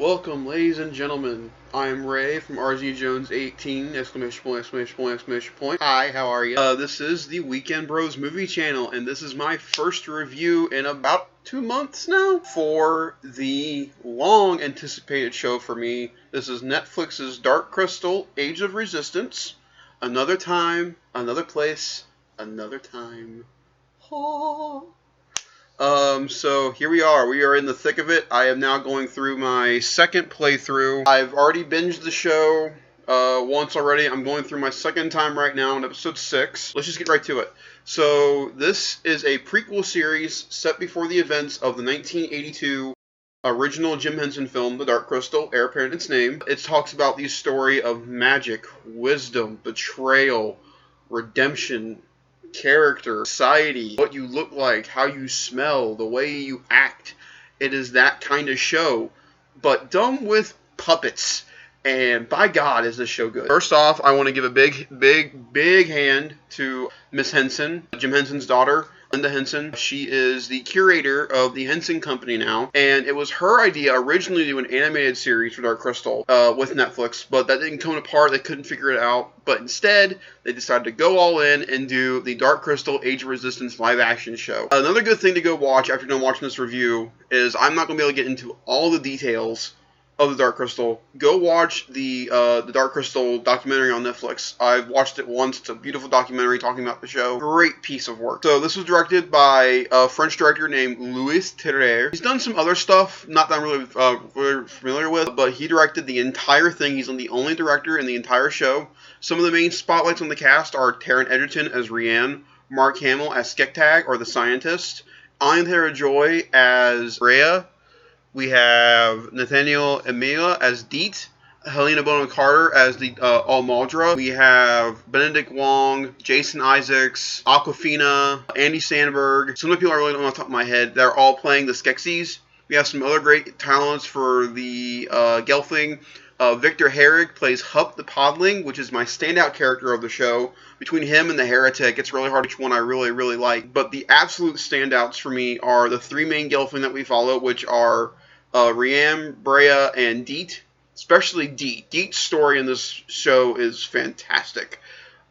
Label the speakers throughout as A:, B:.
A: Welcome, ladies and gentlemen. I'm Ray from RZ Jones 18! Exclamation point! Exclamation point! Exclamation point! Hi, how are you? This is the Weekend Bros movie channel, and this is my first review in about 2 months now for the long anticipated show for me. This is Netflix's Dark Crystal: Age of Resistance. Another time, another place, another time. Oh. So here we are. We are in the thick of it. I am now going through my second playthrough. I've already binged the show once already. I'm going through my second time right now in episode 6. Let's just get right to it. So this is a prequel series set before the events of the 1982 original Jim Henson film, The Dark Crystal, heir apparent in its name. It talks about the story of magic, wisdom, betrayal, redemption, character, society, what you look like, how you smell, the way you act. It is that kind of show, but done with puppets. And by God, is this show good. First off, I want to give a big hand to Miss Henson, Jim Henson's daughter, Linda Henson. She is the curator of the Henson Company now, and it was her idea originally to do an animated series for Dark Crystal with Netflix, but that didn't come apart. They couldn't figure it out, but instead they decided to go all in and do the Dark Crystal: Age of Resistance live-action show. Another good thing to go watch after done watching this review is I'm not going to be able to get into all the details of the Dark Crystal. Go watch the Dark Crystal documentary on Netflix. I've watched it once. It's a beautiful documentary talking about the show. Great piece of work. So this was directed by a French director named Louis Terrer. He's done some other stuff, not that I'm really familiar with, but he directed the entire thing. He's the only director in the entire show. Some of the main spotlights on the cast are Taron Egerton as Rianne, Mark Hamill as Skektak, or the scientist, Anya Taylor-Joy as Rhea. We have Nathaniel Emile as Deet, Helena Bonham Carter as the Almaldra. We have Benedict Wong, Jason Isaacs, Awkwafina, Andy Samberg. Some of the people I really don't know off the top of my head. They're all playing the Skeksis. We have some other great talents for the Gelfling. Victor Herrig plays Hup the Podling, which is my standout character of the show. Between him and the Heretic, it's really hard which one I really like. But the absolute standouts for me are the three main Gelfling that we follow, which are Rianne, Brea, and Deet. Especially Deet. Deet's story in this show is fantastic.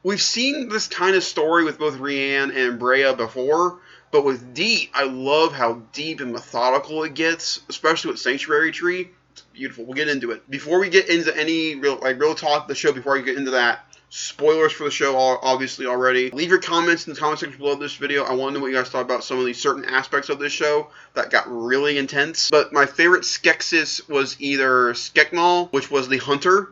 A: We've seen this kind of story with both Rianne and Brea before, but with Deet, I love how deep and methodical it gets, especially with Sanctuary Tree. It's beautiful. We'll get into it. Before we get into any real talk of the show, before I get into that, spoilers for the show obviously already. Leave your comments in the comment section below this video. I want to know what you guys thought about some of these certain aspects of this show that got really intense. But my favorite Skeksis was either Skekmal, which was the hunter.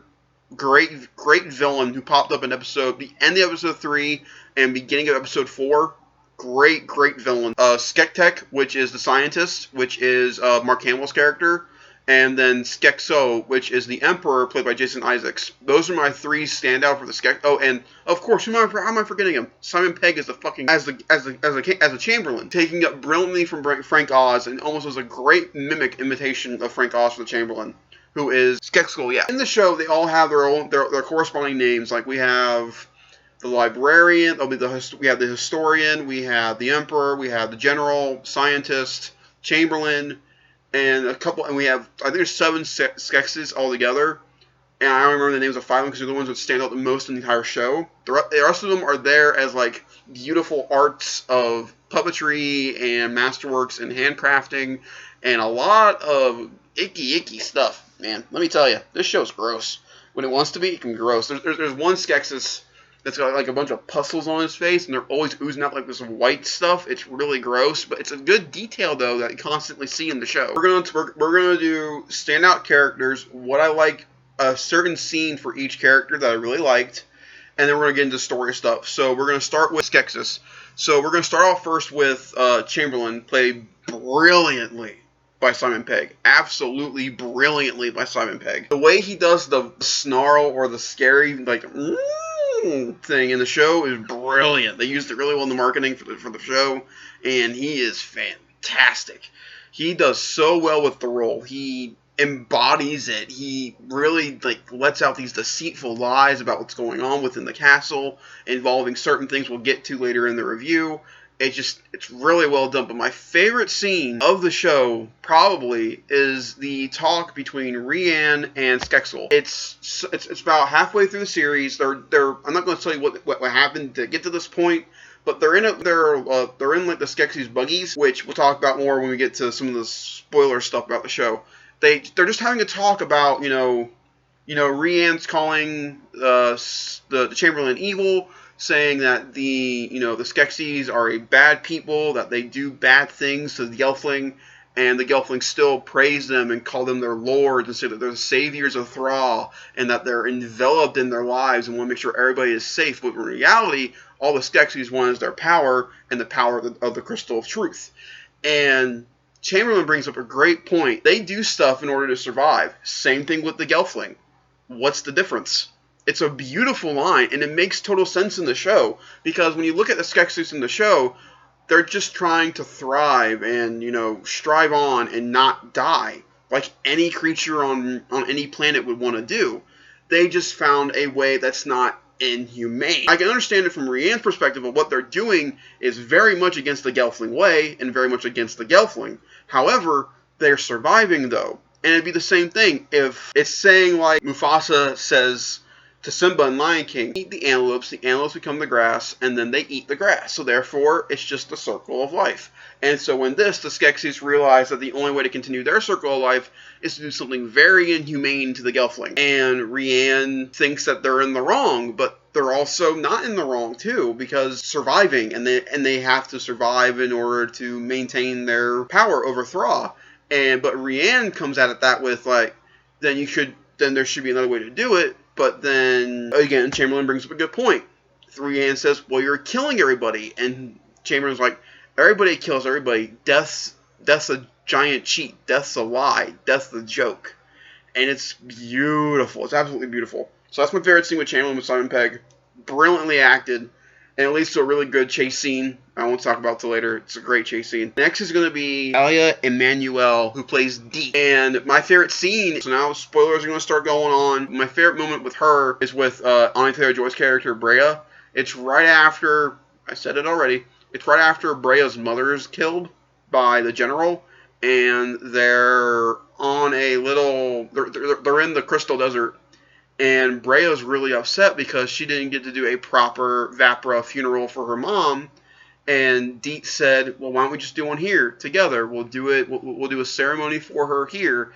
A: Great villain who popped up in the end of episode 3 and beginning of episode 4. Great villain. Skektek, which is the scientist, which is Mark Hamill's character. And then Skekso, which is the Emperor, played by Jason Isaacs. Those are my three standout for the Skek. Oh, and of course, how am I forgetting him? Simon Pegg is the fucking as a Chamberlain, taking up brilliantly from Frank Oz, and almost was a great mimic imitation of Frank Oz for the Chamberlain, who is Skeksko. Yeah. In the show, they all have their corresponding names. Like we have the librarian, we have the historian, we have the Emperor, we have the general, scientist, Chamberlain. And we have, I think there's 7 Skeksis altogether, and I don't remember the names of 5 of them because they're the ones that stand out the most in the entire show. The rest of them are there as, like, beautiful arts of puppetry and masterworks and handcrafting, and a lot of icky stuff, man. Let me tell you, this show's gross. When it wants to be, it can be gross. There's one Skeksis that's got like a bunch of pustules on his face, and they're always oozing out like this white stuff. It's really gross, but it's a good detail though that you constantly see in the show. We're gonna do standout characters, what I like, a certain scene for each character that I really liked, and then we're gonna get into story stuff. So we're gonna start with Skeksis. So we're gonna start off first with Chamberlain, played brilliantly by Simon Pegg. Absolutely brilliantly by Simon Pegg. The way he does the snarl or the scary like thing in the show is brilliant. They used it really well in the marketing for the show, and he is fantastic. He does so well with the role. He embodies it. He really lets out these deceitful lies about what's going on within the castle, involving certain things we'll get to later in the review. It's really well done. But my favorite scene of the show probably is the talk between Rian and Skexel. It's about halfway through the series. I'm not going to tell you what happened to get to this point, but they're in like the Skeksis buggies, which we'll talk about more when we get to some of the spoiler stuff about the show. They're just having a talk about Rian's calling the Chamberlain evil, saying that the Skeksis are a bad people, that they do bad things to the Gelfling, and the Gelfling still praise them and call them their lords and say that they're the saviors of Thrall and that they're enveloped in their lives and want to make sure everybody is safe. But in reality, all the Skeksis want is their power and the power of the Crystal of Truth. And Chamberlain brings up a great point. They do stuff in order to survive. Same thing with the Gelfling. What's the difference? It's a beautiful line, and it makes total sense in the show, because when you look at the Skeksis in the show, they're just trying to thrive and, strive on and not die, like any creature on any planet would want to do. They just found a way that's not inhumane. I can understand it from Rian's perspective of what they're doing is very much against the Gelfling way and very much against the Gelfling. However, they're surviving, though. And it'd be the same thing if it's saying like Mufasa says to Simba in Lion King, eat the antelopes become the grass, and then they eat the grass. So therefore, it's just the circle of life. And so in this, the Skeksis realize that the only way to continue their circle of life is to do something very inhumane to the Gelfling. And Rian thinks that they're in the wrong, but they're also not in the wrong too, because surviving, and they have to survive in order to maintain their power over Thra. But Rian comes at it that with like, then there should be another way to do it. But then, again, Chamberlain brings up a good point. Rian says, well, you're killing everybody. And Chamberlain's like, everybody kills everybody. Death's a giant cheat. Death's a lie. Death's the joke. And it's beautiful. It's absolutely beautiful. So that's my favorite scene with Chamberlain with Simon Pegg. Brilliantly acted. And it leads to a really good chase scene. I won't talk about it till later. It's a great chase scene. Next is going to be Alia Emanuel, who plays Dee. And my favorite scene, so now spoilers are going to start going on. My favorite moment with her is with Anya Taylor-Joy's character, Brea. It's right after, I said it already, it's right after Brea's mother is killed by the general. And they're on a little, they're in the Crystal Desert. And Brea's really upset because she didn't get to do a proper Vapra funeral for her mom. And Deet said, well, why don't we just do one here together? We'll do it. We'll do a ceremony for her here.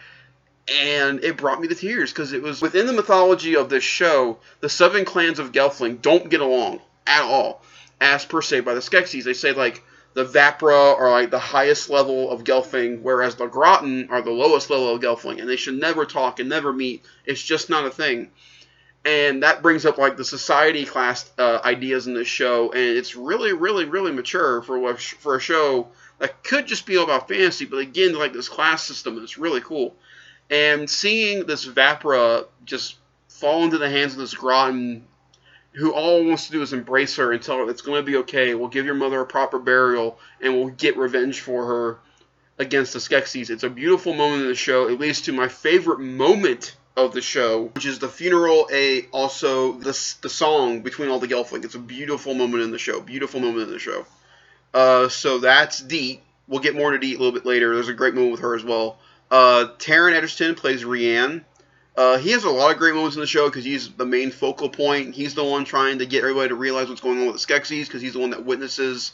A: And it brought me to tears because it was within the mythology of this show. The 7 clans of Gelfling don't get along at all, as per se by the Skeksis. They say like the Vapra are like the highest level of Gelfling, whereas the Groton are the lowest level of Gelfling, and they should never talk and never meet. It's just not a thing. And that brings up like the society class ideas in this show, and it's really, really, really mature for a show that could just be all about fantasy, but again, like this class system is really cool. And seeing this Vapra just fall into the hands of this Groton, who all wants to do is embrace her and tell her it's going to be okay. We'll give your mother a proper burial, and we'll get revenge for her against the Skeksis. It's a beautiful moment in the show. It leads to my favorite moment of the show, which is the funeral, also the song between all the Gelfling. It's a beautiful moment in the show. Beautiful moment in the show. So that's Deet. We'll get more to Deet a little bit later. There's a great moment with her as well. Taron Egerton plays Rian. He has a lot of great moments in the show because he's the main focal point. He's the one trying to get everybody to realize what's going on with the Skeksis because he's the one that witnesses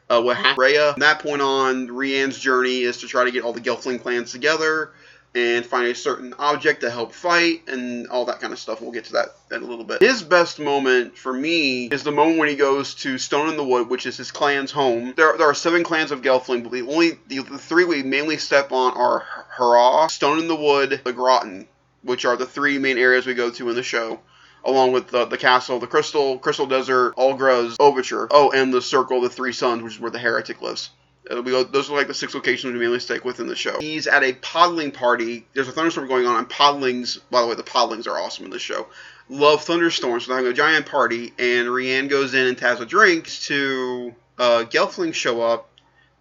A: what happened to Rhea. From that point on, Rian's journey is to try to get all the Gelfling clans together and find a certain object to help fight and all that kind of stuff. We'll get to that in a little bit. His best moment for me is the moment when he goes to Stone in the Wood, which is his clan's home. There are 7 clans of Gelfling, but the 3 we mainly step on are Hurrah, Stone in the Wood, the Groton, which are the 3 main areas we go to in the show, along with the castle, the Crystal Desert, Ulgra's Overture, and the Circle, the 3 Suns, which is where the heretic lives. Those are like the 6 locations we mainly stick with in the show. He's at a podling party. There's a thunderstorm going on, and podlings, by the way, the podlings are awesome in this show. Love thunderstorms, so they're having a giant party, and Rian goes in and has a drink to Gelfling show up.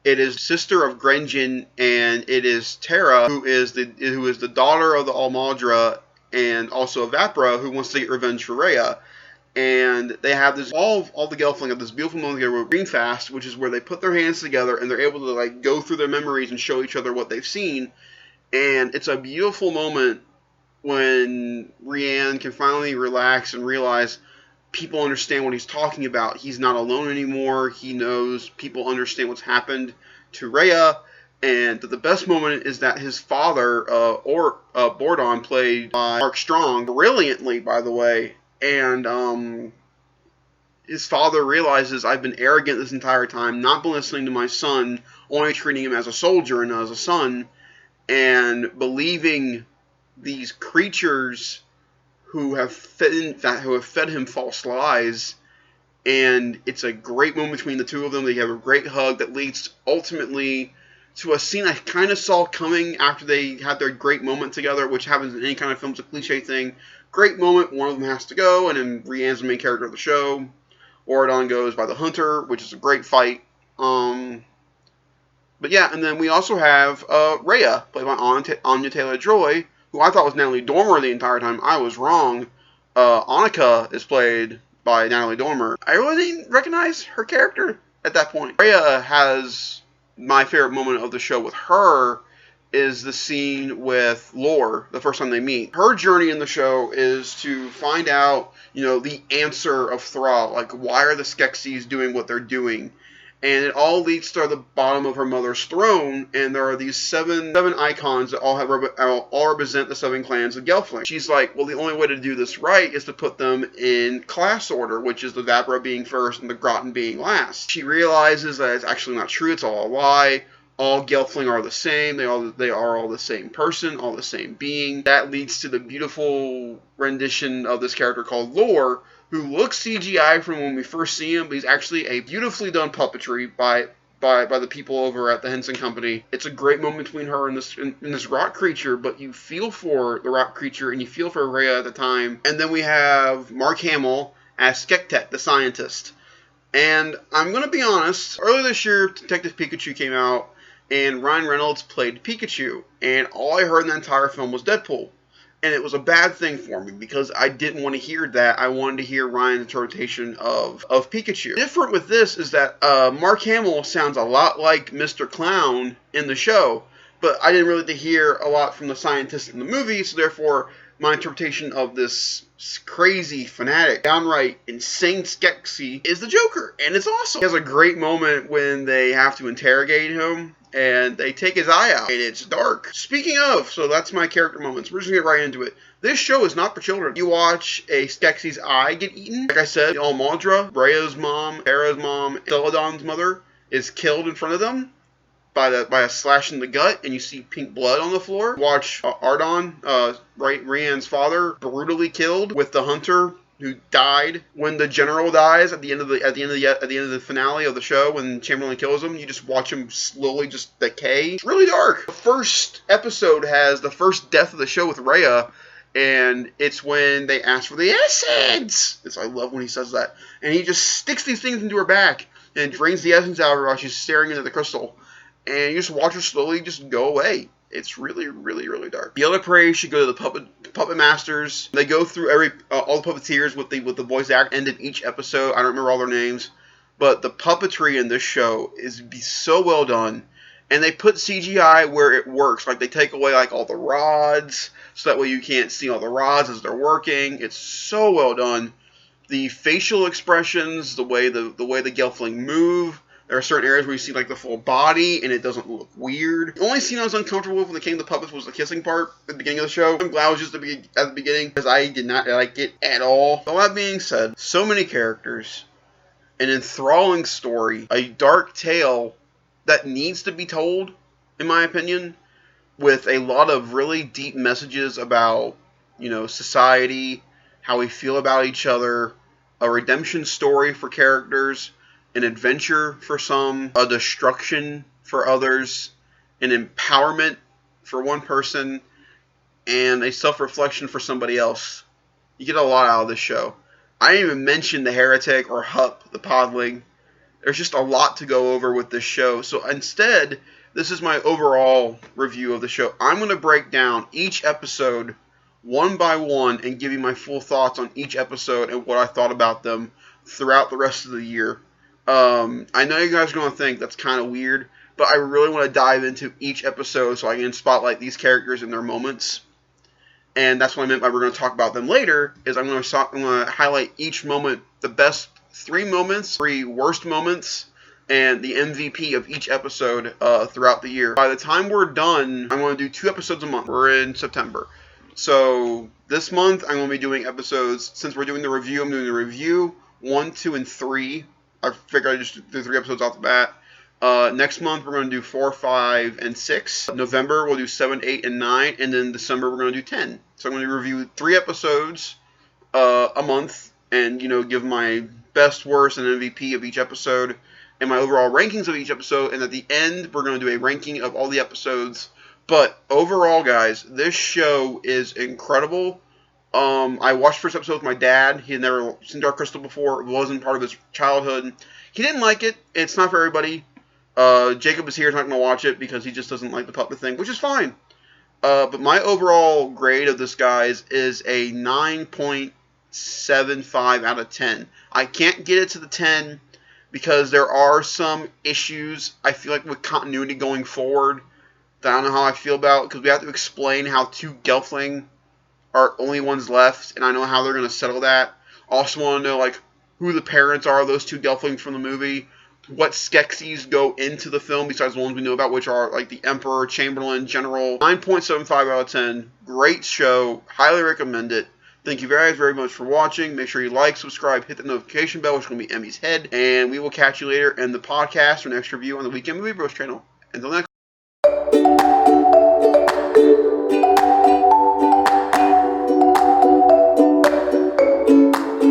A: It is sister of Grenjin, and it is Terra, who is the daughter of the Almaldra, and also a Vapra, who wants to get revenge for Rhea. And they have this, all the Gelfling have this beautiful moment together with Green Fast, which is where they put their hands together and they're able to like go through their memories and show each other what they've seen. And it's a beautiful moment when Rian can finally relax and realize people understand what he's talking about. He's not alone anymore. He knows people understand what's happened to Rhea. And the best moment is that his father, Bordon, played by Mark Strong, brilliantly, by the way. And his father realizes, I've been arrogant this entire time, not been listening to my son, only treating him as a soldier and as a son, and believing these creatures who have fed him false lies. And it's a great moment between the two of them. They have a great hug that leads ultimately to a scene I kind of saw coming after they had their great moment together, which happens in any kind of film. It's a cliche thing. Great moment, one of them has to go, and then Rian's the main character of the show. Auradon goes by the Hunter, which is a great fight. But yeah, and then we also have Rhea, played by Anya Taylor-Joy, who I thought was Natalie Dormer the entire time. I was wrong. Annika is played by Natalie Dormer. I really didn't recognize her character at that point. Rhea has my favorite moment of the show with her is the scene with Lore, the first time they meet. Her journey in the show is to find out, the answer of Thrall. Like, why are the Skeksis doing what they're doing? And it all leads to the bottom of her mother's throne, and there are these seven icons that all represent the 7 clans of Gelfling. She's like, well, the only way to do this right is to put them in class order, which is the Vapra being first and the Groton being last. She realizes that it's actually not true, it's all a lie. All Gelfling are the same. They are all the same person, all the same being. That leads to the beautiful rendition of this character called Lore, who looks CGI from when we first see him, but he's actually a beautifully done puppetry by the people over at the Henson Company. It's a great moment between her and this rock creature, but you feel for the rock creature and you feel for Rhea at the time. And then we have Mark Hamill as Skektek, the scientist. And I'm going to be honest, earlier this year, Detective Pikachu came out, and Ryan Reynolds played Pikachu, and all I heard in the entire film was Deadpool. And it was a bad thing for me, because I didn't want to hear that. I wanted to hear Ryan's interpretation of Pikachu. Different with this is that Mark Hamill sounds a lot like Mr. Clown in the show, but I didn't really get to hear a lot from the scientist in the movie, so therefore my interpretation of this crazy, fanatic, downright insane Skeksis is the Joker, and it's awesome. He has a great moment when they have to interrogate him, and they take his eye out, and it's dark. Speaking of, so that's my character moments. We're just going to get right into it. This show is not for children. You watch a Skeksis eye get eaten. Like I said, Almaldra, Rhea's mom, Hera's mom, Celadon's mother, is killed in front of them by a slash in the gut, and you see pink blood on the floor. Watch Ardon, Rian's father, brutally killed with the Hunter who died. When the general dies at the end of the finale of the show, when Chamberlain kills him, you just watch him slowly just decay. It's really dark. The first episode has the first death of the show with Rhea, and it's when they ask for the essence. I love when he says that. And he just sticks these things into her back and drains the essence out of her while she's staring into the crystal. And you just watch her slowly just go away. It's really, really, really dark. The other prey should go to the puppet masters. They go through all the puppeteers with the voice act end of each episode. I don't remember all their names, but the puppetry in this show is so well done, and they put CGI where it works. Like, they take away like all the rods, so that way you can't see all the rods as they're working. It's so well done. The facial expressions, the way the Gelfling move. There are certain areas where you see like the full body and it doesn't look weird. The only scene I was uncomfortable with when it came to the puppets was the kissing part at the beginning of the show. I'm glad it was just at the beginning, because I did not like it at all. All that being said, so many characters, an enthralling story, a dark tale that needs to be told, in my opinion, with a lot of really deep messages about, society, how we feel about each other, a redemption story for characters, an adventure for some, a destruction for others, an empowerment for one person, and a self-reflection for somebody else. You get a lot out of this show. I didn't even mention the heretic or Hup, the podling. There's just a lot to go over with this show. So instead, this is my overall review of the show. I'm going to break down each episode one by one and give you my full thoughts on each episode and what I thought about them throughout the rest of the year. I know you guys are going to think that's kind of weird, but I really want to dive into each episode so I can spotlight these characters and their moments. And that's what I meant by we're going to talk about them later, is I'm going to highlight each moment, the best 3 moments, 3 worst moments, and the MVP of each episode throughout the year. By the time we're done, I'm going to do 2 episodes a month. We're in September. So this month, I'm going to be doing episodes, since we're doing the review, I'm doing the review 1, 2, and 3. I figured I'd just do 3 episodes off the bat. Next month, we're going to do 4, 5, and 6. November, we'll do 7, 8, and 9. And then December, we're going to do 10. So I'm going to review 3 episodes a month and, give my best, worst, and MVP of each episode and my overall rankings of each episode. And at the end, we're going to do a ranking of all the episodes. But overall, guys, this show is incredible. I watched the first episode with my dad. He had never seen Dark Crystal before. It wasn't part of his childhood. He didn't like it. It's not for everybody. Jacob is here. He's not going to watch it because he just doesn't like the puppet thing, which is fine. But my overall grade of this, guys, is a 9.75 out of 10. I can't get it to the 10 because there are some issues, I feel like, with continuity going forward that I don't know how I feel about, because we have to explain how 2 Gelfling are only ones left, and I know how they're going to settle that. Also want to know, who the parents are of those 2 Gelflings from the movie, what Skeksis go into the film besides the ones we know about, which are, the Emperor, Chamberlain, General. 9.75 out of 10. Great show. Highly recommend it. Thank you very, very much for watching. Make sure you like, subscribe, hit the notification bell, which is going to be Emmy's head, and we will catch you later in the podcast for an extra review on the Weekend Movie Bros channel. Until next